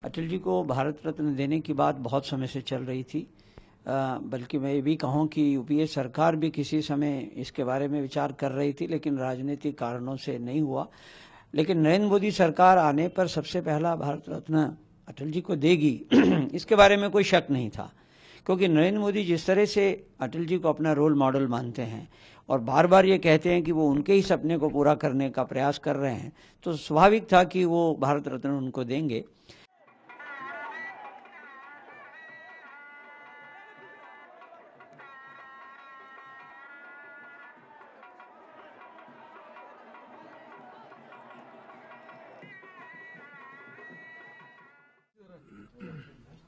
अटल जी को भारत रत्न देने की बात बहुत समय से चल रही थी। बल्कि मैं ये भी कहूँ कि यूपीए सरकार भी किसी समय इसके बारे में विचार कर रही थी, लेकिन राजनीतिक कारणों से नहीं हुआ। लेकिन नरेंद्र मोदी सरकार आने पर सबसे पहला भारत रत्न अटल जी को देगी इसके बारे में कोई शक नहीं था, क्योंकि नरेंद्र मोदी जिस तरह से अटल जी को अपना रोल मॉडल मानते हैं और बार बार ये कहते हैं कि वो उनके ही सपने को पूरा करने का प्रयास कर रहे हैं, तो स्वाभाविक था कि वो भारत रत्न उनको देंगे।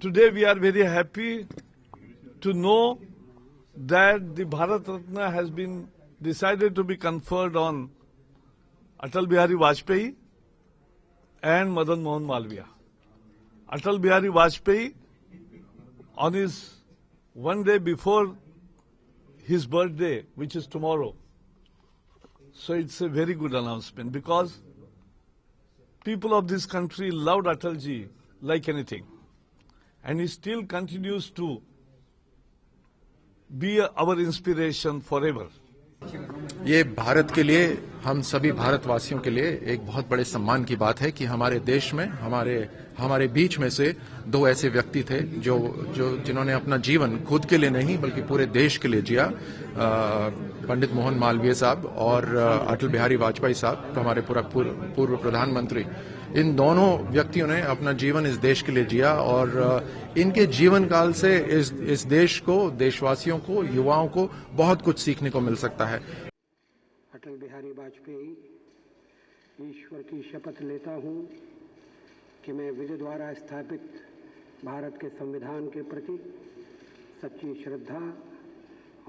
Today we are very happy to know that the Bharat Ratna has been decided to be conferred on Atal Bihari Vajpayee and Madan Mohan Malviya. Atal Bihari Vajpayee, on his one day before his birthday, which is tomorrow. So it's a very good announcement because people of this country loved Atalji like anything. And he still continues to be our inspiration forever. ये भारत के लिए, हम सभी भारतवासियों के लिए एक बहुत बड़े सम्मान की बात है कि हमारे देश में हमारे बीच में से दो ऐसे व्यक्ति थे जिन्होंने अपना जीवन खुद के लिए नहीं बल्कि पूरे देश के लिए जिया। पंडित मोहन मालवीय साहब और अटल बिहारी वाजपेयी साहब, हमारे पूर्व प्रधानमंत्री, इन दोनों व्यक्तियों ने अपना जीवन इस देश के लिए जिया और इनके जीवन काल से इस देश को, देशवासियों को, युवाओं को बहुत कुछ सीखने को मिल सकता है। अटल बिहारी वाजपेयी, ईश्वर की शपथ लेता हूं कि मैं विधि द्वारा स्थापित भारत के संविधान के प्रति सच्ची श्रद्धा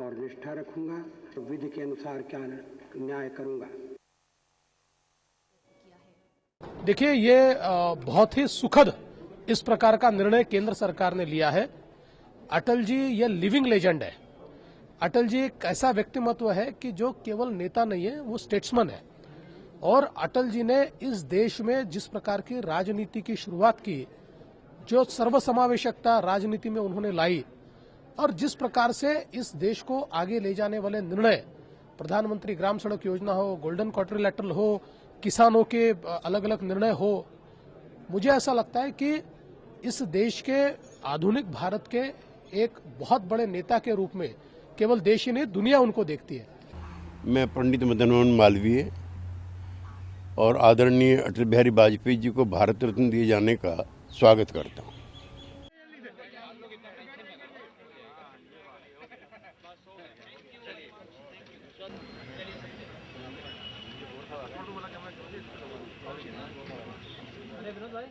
और निष्ठा रखूंगा, विधि के अनुसार क्या न्याय करूंगा। देखिए, ये बहुत ही सुखद इस प्रकार का निर्णय केंद्र सरकार ने लिया है। अटल जी ये लिविंग लेजेंड है। अटल जी एक ऐसा व्यक्तिमत्व है कि जो केवल नेता नहीं है, वो स्टेट्समैन है। और अटल जी ने इस देश में जिस प्रकार की राजनीति की शुरुआत की, जो सर्वसमावेशकता राजनीति में उन्होंने लाई और जिस प्रकार से इस देश को आगे ले जाने वाले निर्णय, प्रधानमंत्री ग्राम सड़क योजना हो, गोल्डन क्वाड्रिलेटरल हो, किसानों के अलग अलग निर्णय हो, मुझे ऐसा लगता है कि इस देश के आधुनिक भारत के एक बहुत बड़े नेता के रूप में केवल देश ही नहीं, दुनिया उनको देखती है। मैं पंडित मदन मोहन मालवीय और आदरणीय अटल बिहारी वाजपेयी जी को भारत रत्न दिए जाने का स्वागत करता हूँ। अरे विनोद भाई।